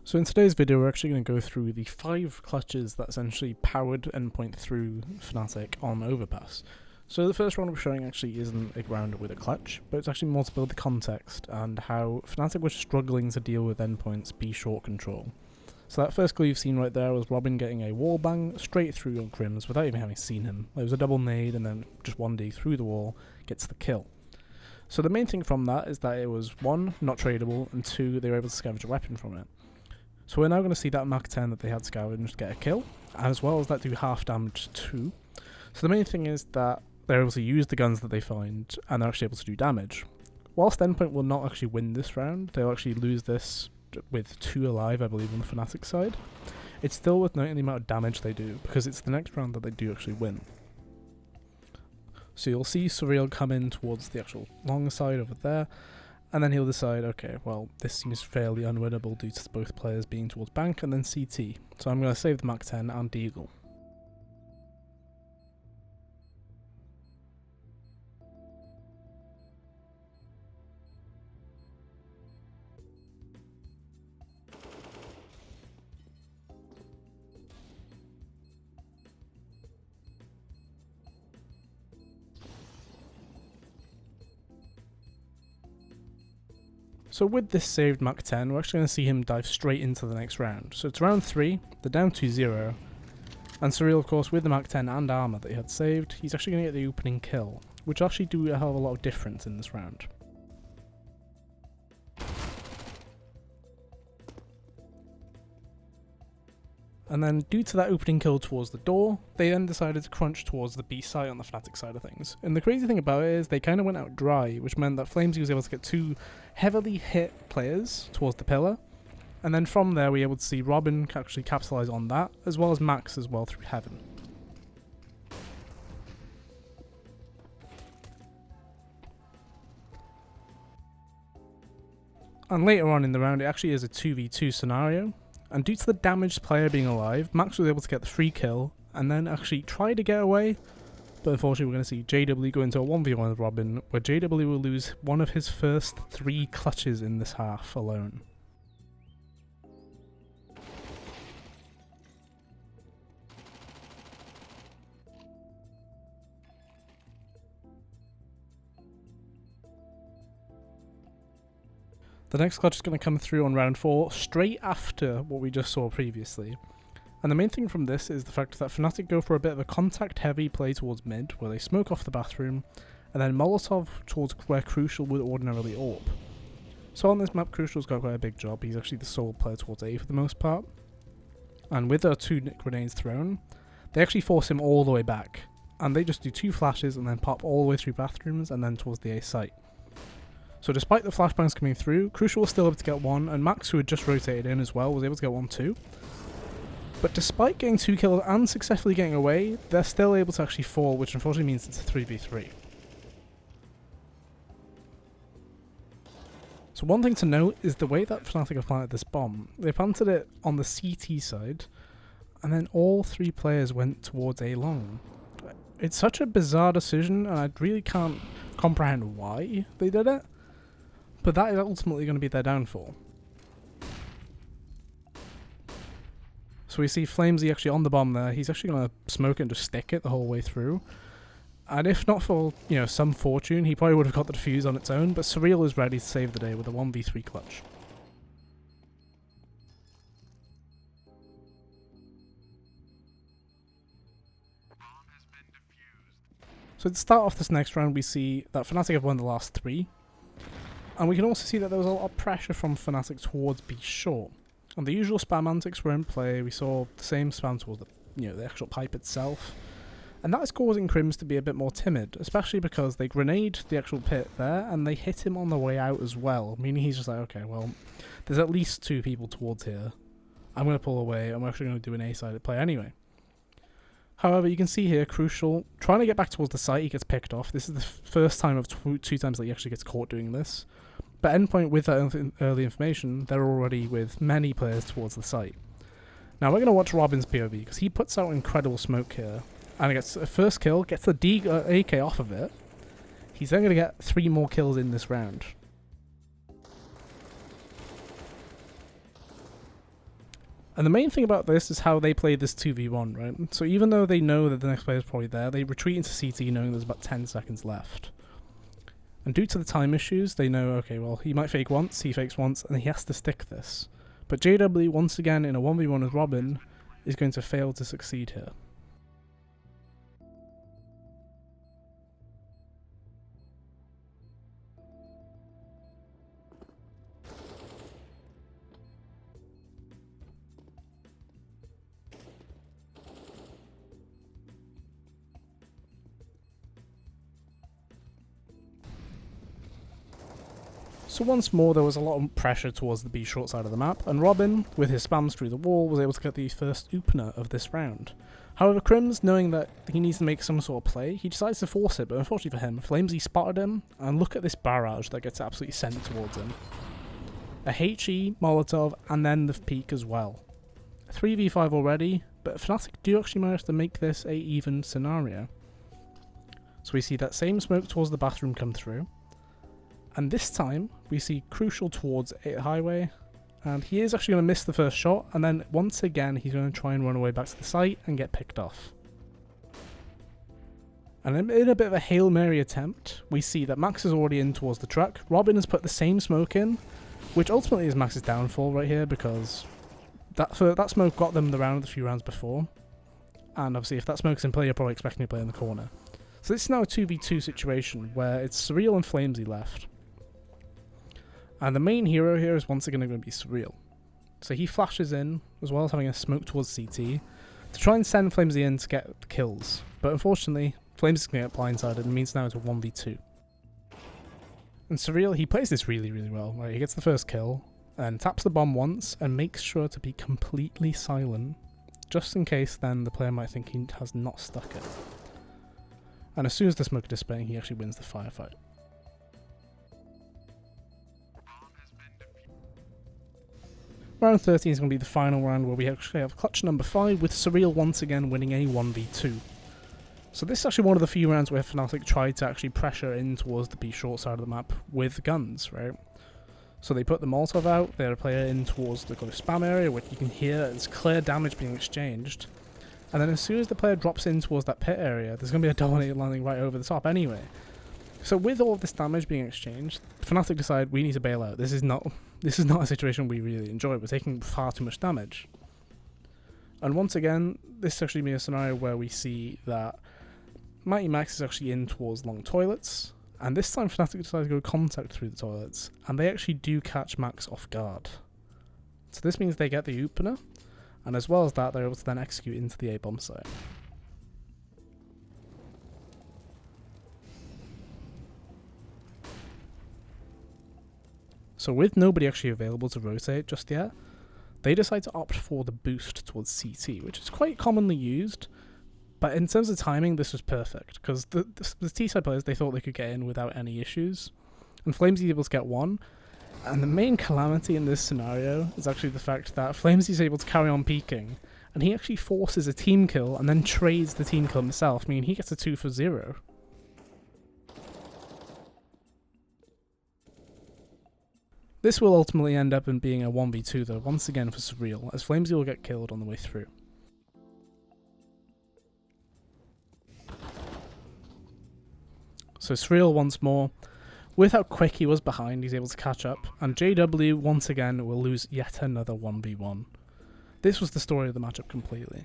So in today's video we're actually going to go through the 5 clutches that essentially powered Endpoint through fnatic on Overpass. So the first round we're showing actually isn't a round with a clutch, but it's actually more to build the context and how fnatic was struggling to deal with Endpoint's B short control. So that first kill you've seen right there was Robin getting a wall bang straight through on Crims without even having seen him. It was a double nade and then just 1D through the wall gets the kill. So the main thing from that is that it was 1, not tradable, and 2, they were able to scavenge a weapon from it. So we're now going to see that Mach 10 that they had scavenged get a kill, as well as that do half damage too. So the main thing is that they're able to use the guns that they find, and they're actually able to do damage. Whilst Endpoint will not actually win this round, they'll actually lose this with 2 alive, I believe, on the fnatic side. It's still worth noting the amount of damage they do, because it's the next round that they do actually win. So you'll see Surreal come in towards the actual long side over there, and then he'll decide, okay, well, this seems fairly unwinnable due to both players being towards bank and then CT. So I'm going to save the Mach 10 and Deagle. So with this saved Mach 10, we're actually going to see him dive straight into the next round. So it's round 3, they're down 2-0, and Surreal, of course, with the Mach 10 and armor that he had saved, he's actually going to get the opening kill, which will actually do a hell of a lot of difference in this round. And then, due to that opening kill towards the door, they then decided to crunch towards the B site on the fnatic side of things. And the crazy thing about it is they kind of went out dry, which meant that Flamesy was able to get 2 heavily hit players towards the pillar. And then from there we were able to see Robin actually capitalise on that, as well as Max as well through Heaven. And later on in the round it actually is a 2v2 scenario. And due to the damaged player being alive, Max was able to get the free kill, and then actually try to get away, but unfortunately we're going to see JW go into a 1v1 with Robin, where JW will lose one of his first 3 clutches in this half alone. The next clutch is going to come through on round 4, straight after what we just saw previously. And the main thing from this is the fact that fnatic go for a bit of a contact-heavy play towards mid, where they smoke off the bathroom, and then Molotov towards where Crucial would ordinarily AWP. So on this map, Crucial's got quite a big job. He's actually the sole player towards A for the most part. And with their 2 grenades thrown, they actually force him all the way back. And they just do 2 flashes and then pop all the way through bathrooms and then towards the A site. So despite the flashbangs coming through, Crucial was still able to get 1, and Max, who had just rotated in as well, was able to get 1 too. But despite getting 2 kills and successfully getting away, they're still able to actually fall, which unfortunately means it's a 3v3. So one thing to note is the way that fnatic have planted this bomb. They planted it on the CT side, and then all 3 players went towards A long. It's such a bizarre decision, and I really can't comprehend why they did it. But that is ultimately going to be their downfall. So we see Flamesy actually on the bomb there. He's actually going to smoke it and just stick it the whole way through. And if not for, some fortune, he probably would have got the defuse on its own, but Surreal is ready to save the day with a 1v3 clutch. So to start off this next round, we see that fnatic have won the last 3. And we can also see that there was a lot of pressure from fnatic towards B short. And the usual spam antics were in play. We saw the same spam towards the actual pipe itself. And that is causing Crims to be a bit more timid, especially because they grenade the actual pit there and they hit him on the way out as well. Meaning he's just like, okay, well, there's at least 2 people towards here. I'm going to pull away. I'm actually going to do an A-sided play anyway. However, you can see here, Crucial, trying to get back towards the site, he gets picked off. This is the first time of 2 times that he actually gets caught doing this. But Endpoint, with that early information, they're already with many players towards the site. Now we're going to watch Robin's POV, because he puts out incredible smoke here. And he gets a first kill, gets the AK off of it. He's then going to get 3 more kills in this round. And the main thing about this is how they play this 2v1, right? So even though they know that the next player is probably there, they retreat into CT knowing there's about 10 seconds left. And due to the time issues, they know, okay, well, he might fake once, he fakes once, and he has to stick this. But JW, once again, in a 1v1 with Robin, is going to fail to succeed here. So once more, there was a lot of pressure towards the B short side of the map, and Robin, with his spams through the wall, was able to get the first opener of this round. However, Crims, knowing that he needs to make some sort of play, he decides to force it, but unfortunately for him, Flamesy spotted him, and look at this barrage that gets absolutely sent towards him. A HE, Molotov, and then the peak as well. 3v5 already, but fnatic do actually manage to make this a even scenario. So we see that same smoke towards the bathroom come through. And this time, we see Crucial towards 8 Highway, and he is actually going to miss the first shot, and then once again, he's going to try and run away back to the site and get picked off. And in a bit of a Hail Mary attempt, we see that Max is already in towards the truck. Robin has put the same smoke in, which ultimately is Max's downfall right here, because that smoke got them the round a few rounds before, and obviously if that smoke's in play, you're probably expecting to play in the corner. So this is now a 2v2 situation, where it's Surreal and Flamesy left. And the main hero here is once again going to be Surreal. So he flashes in, as well as having a smoke towards CT, to try and send Flamesy in to get the kills. But unfortunately, Flamesy's going to get blindsided, and means now it's a 1v2. And Surreal, he plays this really, really well. Right? He gets the first kill, and taps the bomb once, and makes sure to be completely silent, just in case then the player might think he has not stuck it. And as soon as the smoke is dissipating, he actually wins the firefight. Round 13 is going to be the final round, where we actually have clutch number 5 with Surreal once again winning a 1v2. So this is actually one of the few rounds where fnatic tried to actually pressure in towards the B short side of the map with guns, right? So they put the Molotov out, they had a player in towards the spam area, which you can hear there's clear damage being exchanged. And then as soon as the player drops in towards that pit area, there's going to be a dominator landing right over the top anyway. So with all of this damage being exchanged, fnatic decide we need to bail out. This is not a situation we really enjoy. We're taking far too much damage. And once again, this is actually be a scenario where we see that Mighty Max is actually in towards long toilets, and this time fnatic decides to go contact through the toilets, and they actually do catch Max off guard. So this means they get the opener, and as well as that, they're able to then execute into the A-bomb site. So with nobody actually available to rotate just yet, they decide to opt for the boost towards CT, which is quite commonly used, but in terms of timing, this was perfect, because the T-side players, they thought they could get in without any issues, and Flamesy is able to get one, and the main calamity in this scenario is actually the fact that Flamesy is able to carry on peeking, and he actually forces a team kill and then trades the team kill himself, meaning he gets a 2 for 0. This will ultimately end up in being a 1v2 though, once again for Surreal, as Flamesy will get killed on the way through. So Surreal once more, with how quick he was behind, he's able to catch up, and JW once again will lose yet another 1v1. This was the story of the matchup completely.